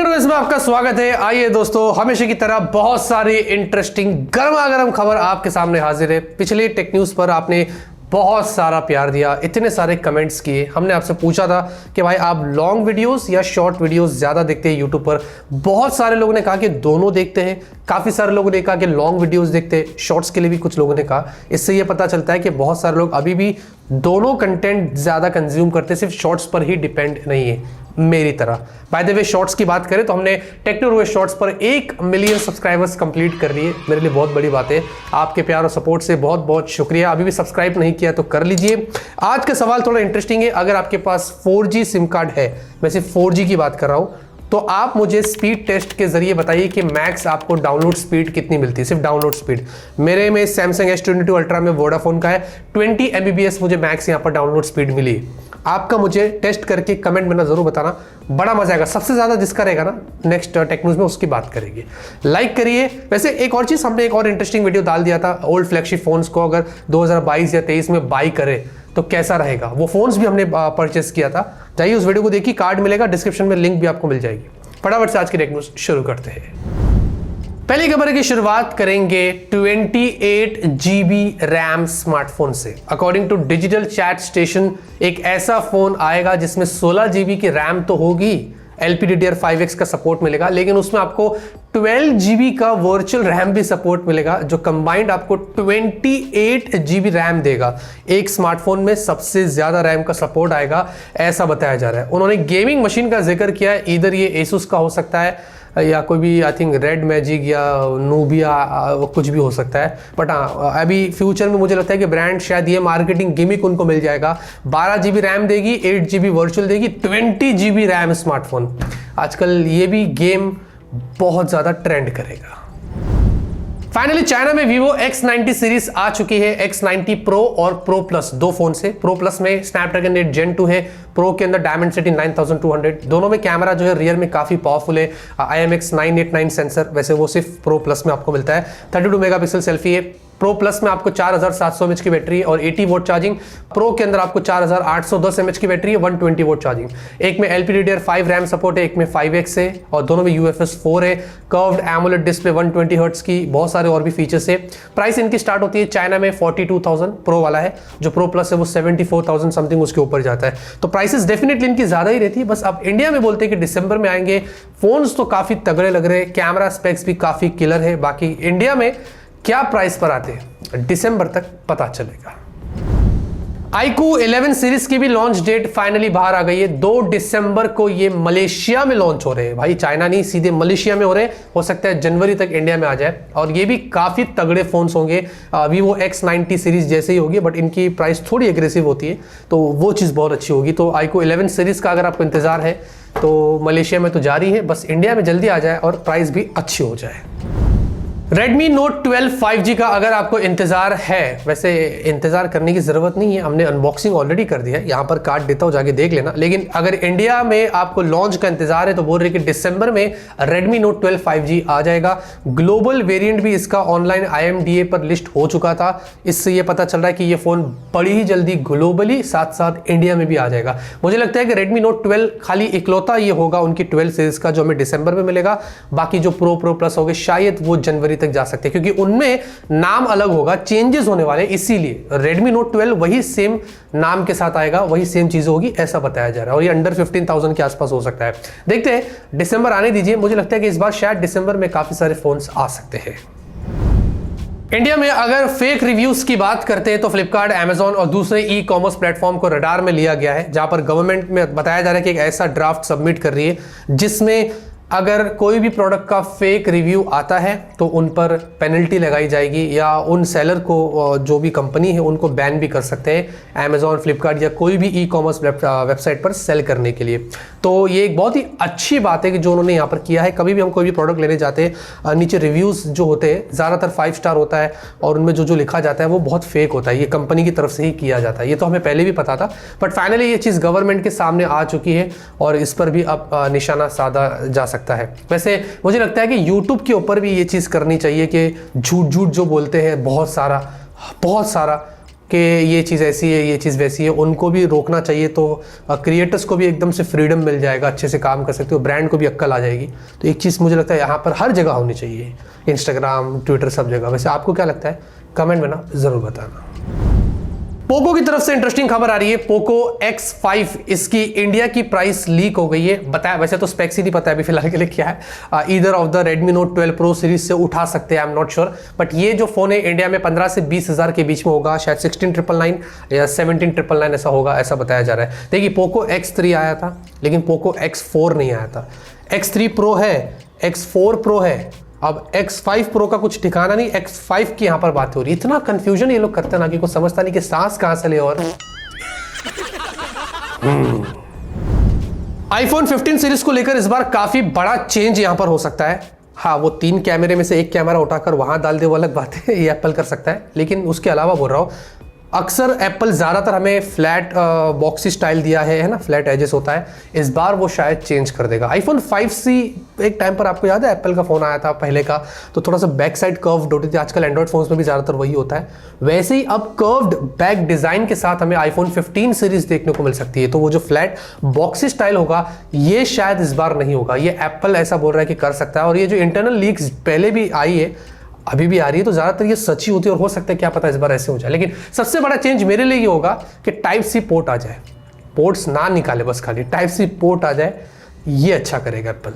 Technology में आपका स्वागत है। आइए दोस्तों, हमेशा की तरह बहुत सारी इंटरेस्टिंग गर्मा गर्म खबर आपके सामने हाजिर है। पिछले टेक न्यूज़ पर आपने बहुत सारा प्यार दिया, इतने सारे कमेंट्स किए। हमने आपसे पूछा था कि भाई आप लॉन्ग वीडियोस या शॉर्ट वीडियोस ज़्यादा देखते हैं यूट्यूब पर। बहुत सारे लोगों ने कहा कि दोनों देखते हैं, काफ़ी सारे लोगों ने कहा कि लॉन्ग वीडियोस देखते हैं, शॉर्ट्स के लिए भी कुछ लोगों ने कहा। इससे ये पता चलता है कि बहुत सारे लोग अभी भी दोनों कंटेंट ज़्यादा कंज्यूम करते हैं, सिर्फ शॉर्ट्स पर ही डिपेंड नहीं है मेरी तरह। बाय द वे, शॉर्ट्स की बात करें तो हमने टेक्नोलॉजी शॉर्ट्स पर 1 मिलियन सब्सक्राइबर्स कंप्लीट कर लिए। मेरे लिए बहुत बड़ी बात है। आपके प्यार और सपोर्ट से बहुत बहुत शुक्रिया। अभी भी सब्सक्राइब नहीं किया तो कर लीजिए। आज का सवाल थोड़ा इंटरेस्टिंग है। अगर आपके पास 4G सिम कार्ड है, मैं सिर्फ 4G की बात कर रहा हूं, तो आप मुझे स्पीड टेस्ट के जरिए बताइए कि मैक्स आपको डाउनलोड स्पीड कितनी मिलती है, सिर्फ डाउनलोड स्पीड। मेरे में Samsung S22 अल्ट्रा में वोडाफोन का है, 20 Mbps मुझे मैक्स यहाँ पर डाउनलोड स्पीड मिली। आपका मुझे टेस्ट करके कमेंट में ना जरूर बताना, बड़ा मजा आएगा। सबसे ज्यादा जिसका रहेगा ना नेक्स्ट टेक न्यूज़ में, उसकी बात करेंगे। लाइक करिए। वैसे एक और चीज, हमने एक और इंटरेस्टिंग वीडियो डाल दिया था, ओल्ड फ्लैगशिप फोन्स को अगर 2022 या 23 में बाई करे तो कैसा रहेगा। वो फोन्स भी हमने परचेस किया था। जाइए उस वीडियो को देखिए, कार्ड मिलेगा, डिस्क्रिप्शन में लिंक भी आपको मिल जाएगी। फटाफट से आज की टेक न्यूज़ शुरू करते हैं। पहली खबर की शुरुआत करेंगे 28 GB रैम स्मार्टफोन से। According to Digital Chat Station, एक ऐसा फोन आएगा जिसमें 16 GB की रैम तो होगी, LPDDR5X का सपोर्ट मिलेगा, लेकिन उसमें आपको 12 GB का वर्चुअल रैम भी सपोर्ट मिलेगा, जो कंबाइंड आपको 28 GB रैम देगा। एक स्मार्टफोन में सबसे ज्यादा रैम का सपोर्ट आएगा, ऐसा बताया जा रहा है। उन्होंने गेमिंग मशीन का जिक्र किया है, इधर ये Asus का हो सकता है या कोई भी, आई थिंक रेड मैजिक या नूबिया, कुछ भी हो सकता है। बट हाँ, अभी फ्यूचर में मुझे लगता है कि ब्रांड शायद ये मार्केटिंग गिमिक उनको मिल जाएगा। 12 GB रैम देगी, 8 GB वर्चुअल देगी, 20 GB रैम स्मार्टफोन। आजकल ये भी गेम बहुत ज़्यादा ट्रेंड करेगा। फाइनली चाइना में Vivo X90 सीरीज आ चुकी है। X90 Pro और Pro Plus दो फोन से। Pro Plus में Snapdragon 8 Gen 2 है, Pro के अंदर Dimensity 9200। दोनों में कैमरा जो है रियर में काफी पावरफुल है, IMX989 सेंसर। वैसे वो सिर्फ Pro Plus में आपको मिलता है। 32 मेगापिक्सल सेल्फी है। Pro Plus में आपको 4700 mAh की बैटरी है और 80 वोट चार्जिंग। Pro के अंदर आपको 4810 mAh की बैटरी है, 120 वोट चार्जिंग। एक में LPDDR5 रैम सपोर्ट है, एक में 5X है और दोनों में UFS 4 है। कर्व्ड एमोलेड डिस्प्ले 120 हर्ट्ज की, बहुत सारे और भी फीचर्स है। प्राइस इनकी स्टार्ट होती है चाइना में 42,000 Pro वाला है, जो Pro Plus है वो 74,000 समथिंग उसके ऊपर जाता है। तो प्राइसेस डेफिनेटली इनकी ज्यादा ही रहती है। बस अब इंडिया में बोलते हैं कि दिसंबर में आएंगे। फोन्स तो काफी तगड़े लग रहे हैं, कैमरा स्पेक्स भी काफी किलर है। बाकी इंडिया में क्या प्राइस पर आते हैं दिसंबर तक पता चलेगा। iQOO 11 सीरीज की भी लॉन्च डेट फाइनली बाहर आ गई है। 2 दिसंबर को ये मलेशिया में लॉन्च हो रहे हैं। भाई चाइना नहीं, सीधे मलेशिया में हो रहे हैं। हो सकता है जनवरी तक इंडिया में आ जाए और ये भी काफी तगड़े फोन्स होंगे। Vivo X90 सीरीज जैसे ही होगी, बट इनकी प्राइस थोड़ी एग्रेसिव होती है, तो वो चीज बहुत अच्छी होगी। तो iQOO 11 सीरीज का अगर आपको इंतजार है तो मलेशिया में तो जारी है, बस इंडिया में जल्दी आ जाए और प्राइस भी अच्छी हो जाए। Redmi Note 12 5G का अगर आपको इंतजार है, वैसे इंतजार करने की जरूरत नहीं है, हमने अनबॉक्सिंग ऑलरेडी कर दिया है, यहाँ पर कार्ड देता हूँ, जाके देख लेना। लेकिन अगर इंडिया में आपको लॉन्च का इंतजार है तो बोल रहे कि दिसंबर में Redmi Note 12 5G आ जाएगा। ग्लोबल वेरिएंट भी इसका ऑनलाइन IMDA पर लिस्ट हो चुका था। इससे ये पता चल रहा है कि ये फोन बड़ी ही जल्दी ग्लोबली साथ साथ इंडिया में भी आ जाएगा। मुझे लगता है कि Redmi Note 12 खाली इकलौता ये होगा उनकी 12 सीरीज का जो हमें दिसंबर में मिलेगा। बाकी जो Pro Plus हो गए शायद वो जनवरी तक जा सकते हैं, क्योंकि उनमें नाम अलग होगा, चेंजेस होने वाले, इसीलिए Redmi Note 12 वही सेम नाम के साथ आएगा, वही सेम चीज होगी, ऐसा बताया जा रहा है। और ये अंडर 15,000 के आसपास हो सकता है। देखते हैं, दिसंबर आने दीजिए। मुझे लगता है कि इस बार शायद दिसंबर में काफी सारे फोन्स आ सकते हैं। इंडिया में अगर फेक रिव्यूज की बात करते हैं तो फ्लिपकार्ट, Amazon और दूसरे ई-कॉमर्स प्लेटफॉर्म को रडार में लिया गया है, जहां पर गवर्नमेंट में बताया जा रहा है कि एक ऐसा ड्राफ्ट सबमिट कर रही है जिसमें अगर कोई भी प्रोडक्ट का फेक रिव्यू आता है तो उन पर पेनल्टी लगाई जाएगी, या उन सेलर को, जो भी कंपनी है, उनको बैन भी कर सकते हैं Amazon, फ्लिपकार्ट या कोई भी ई-कॉमर्स वेबसाइट पर सेल करने के लिए। तो ये एक बहुत ही अच्छी बात है कि जो उन्होंने यहाँ पर किया है। कभी भी हम कोई भी प्रोडक्ट लेने जाते हैं, नीचे रिव्यूज़ जो होते हैं ज़्यादातर 5 स्टार होता है और उनमें जो लिखा जाता है वो बहुत फेक होता है। ये कंपनी की तरफ से ही किया जाता है। ये तो हमें पहले भी पता था, बट फाइनली ये चीज़ गवर्नमेंट के सामने आ चुकी है और इस पर भी अब निशाना साधा जा सकता है। वैसे मुझे लगता है कि यूट्यूब के ऊपर भी ये चीज़ करनी चाहिए कि झूठ जो बोलते हैं बहुत सारा कि ये चीज़ ऐसी है, ये चीज़ वैसी है, उनको भी रोकना चाहिए। तो क्रिएटर्स को भी एकदम से फ्रीडम मिल जाएगा, अच्छे से काम कर सकते हो, ब्रांड को भी अक्ल आ जाएगी। तो एक चीज़ मुझे लगता है यहाँ पर हर जगह होनी चाहिए, इंस्टाग्राम, ट्विटर, सब जगह। वैसे आपको क्या लगता है, कमेंट में ना ज़रूर बताना। पोको की तरफ से इंटरेस्टिंग खबर आ रही है। पोको X5 इसकी इंडिया की प्राइस लीक हो गई है। बताया, वैसे तो स्पेक्स ही नहीं पता है अभी फिलहाल के लिए क्या है। Either of the Redmi Note 12 Pro series से उठा सकते हैं, I am not sure. But ये जो फोन है इंडिया में 15 से 20 हज़ार के बीच में होगा, शायद 16,999 या 17,999 ऐसा होगा, ऐसा बताया जा रहा है। देखिए, पोको X3 आया था लेकिन पोको X4 नहीं आया था। X3 Pro है, X4 Pro है, अब X5 Pro का कुछ ठिकाना नहीं, X5 की यहां पर बात हो रही है। इतना कंफ्यूजन ये लोग करते हैं ना कि कुछ समझता नहीं कि सांस कहां से ले। और iPhone 15 सीरीज को लेकर इस बार काफी बड़ा चेंज यहां पर हो सकता है। हाँ, वो 3 कैमरे में से एक कैमरा उठाकर वहां डाल दे वो अलग बात है, ये एप्पल कर सकता है। लेकिन उसके अलावा बोल रहा हूं, अक्सर एप्पल ज़्यादातर हमें फ्लैट बॉक्सी स्टाइल दिया है ना, फ्लैट एजेस होता है। इस बार वो शायद चेंज कर देगा। iPhone 5C एक टाइम पर आपको याद है एप्पल का फ़ोन आया था पहले का, तो थोड़ा सा बैक साइड कर्व्ड होती थी। आजकल एंड्रॉइड फोन्स में भी ज़्यादातर वही होता है। वैसे ही अब कर्व्ड बैक डिज़ाइन के साथ हमें iPhone 15 सीरीज देखने को मिल सकती है। तो वो जो फ्लैट बॉक्सी स्टाइल होगा ये शायद इस बार नहीं होगा। ये एप्पल ऐसा बोल रहा है कि कर सकता है। और ये जो इंटरनल लीक्स पहले भी आई है, अभी भी आ रही है, तो ज़्यादातर ये सच्ची होती है और हो सकता है क्या पता इस बार ऐसे हो जाए। लेकिन सबसे बड़ा चेंज मेरे लिए ये होगा कि Type-C पोर्ट आ जाए, पोर्ट्स ना निकाले, बस खाली Type-C पोर्ट आ जाए, ये अच्छा करेगा एप्पल।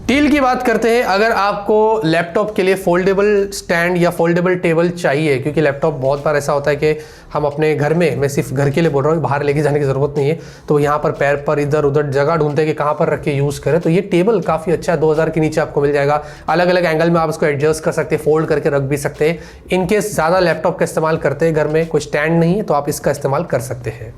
डील की बात करते हैं। अगर आपको लैपटॉप के लिए फोल्डेबल स्टैंड या फोल्डेबल टेबल चाहिए, क्योंकि लैपटॉप बहुत बार ऐसा होता है कि हम अपने घर में, मैं सिर्फ घर के लिए बोल रहा हूँ, बाहर लेके जाने की ज़रूरत नहीं है, तो यहाँ पर पैर पर इधर उधर जगह ढूंढते हैं कि कहाँ पर रख के यूज़ करें। तो ये टेबल काफ़ी अच्छा है, 2000 के नीचे आपको मिल जाएगा। अलग अलग एंगल में आप उसको एडजस्ट कर सकते हैं, फोल्ड करके रख भी सकते हैं। इनकेस ज़्यादा लैपटॉप का इस्तेमाल करते हैं, घर में कोई स्टैंड नहीं है, तो आप इसका इस्तेमाल कर सकते हैं।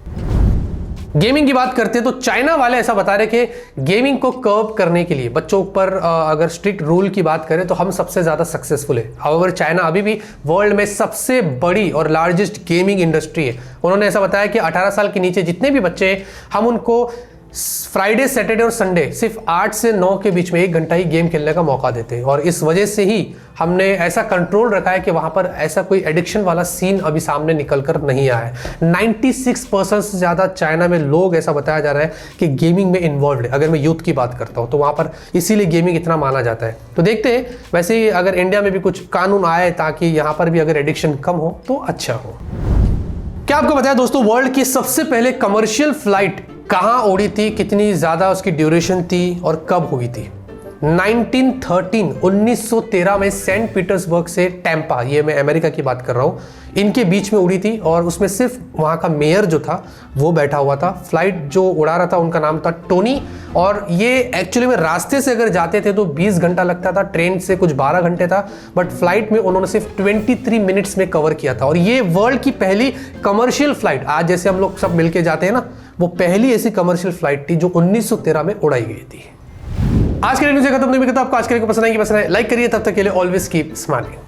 गेमिंग की बात करते हैं तो चाइना वाले ऐसा बता रहे कि गेमिंग को कर्व करने के लिए बच्चों पर अगर स्ट्रिक्ट रूल की बात करें तो हम सबसे ज़्यादा सक्सेसफुल है। हाउएवर चाइना अभी भी वर्ल्ड में सबसे बड़ी और लार्जेस्ट गेमिंग इंडस्ट्री है। उन्होंने ऐसा बताया कि 18 साल के नीचे जितने भी बच्चे हैं, हम उनको फ्राइडे, सैटरडे और संडे सिर्फ 8 से 9 के बीच में 1 घंटा ही गेम खेलने का मौका देते हैं। और इस वजह से ही हमने ऐसा कंट्रोल रखा है कि वहां पर ऐसा कोई एडिक्शन वाला सीन अभी सामने निकल कर नहीं आया है। 96% से ज़्यादा चाइना में लोग, ऐसा बताया जा रहा है कि गेमिंग में इन्वॉल्व है। अगर मैं यूथ की बात करता हूँ तो वहाँ पर इसीलिए गेमिंग इतना माना जाता है। तो देखते हैं, वैसे ही अगर इंडिया में भी कुछ कानून आए ताकि यहाँ पर भी अगर एडिक्शन कम हो तो अच्छा हो। क्या आपको पता है दोस्तों, वर्ल्ड की सबसे पहले कमर्शियल फ्लाइट कहाँ उड़ी थी, कितनी ज़्यादा उसकी ड्यूरेशन थी और कब हुई थी? 1913 में सेंट पीटर्सबर्ग से टैंपा, ये मैं अमेरिका की बात कर रहा हूँ, इनके बीच में उड़ी थी। और उसमें सिर्फ वहाँ का मेयर जो था वो बैठा हुआ था। फ्लाइट जो उड़ा रहा था उनका नाम था टोनी। और ये एक्चुअली में रास्ते से अगर जाते थे तो 20 घंटा लगता था, ट्रेन से कुछ 12 घंटे था, बट फ्लाइट में उन्होंने सिर्फ 23 मिनट्स में कवर किया था। और ये वर्ल्ड की पहली कमर्शियल फ्लाइट, आज जैसे हम लोग सब मिलके जाते हैं ना, वो पहली ऐसी कमर्शियल फ्लाइट थी जो 1913 में उड़ाई गई थी। आज के न्यूज़ खत्म नहीं, आपको आज के पसंद आएगी, पसंद है लाइक करिए। तब तक के लिए ऑलवेज कीप स्माइलिंग।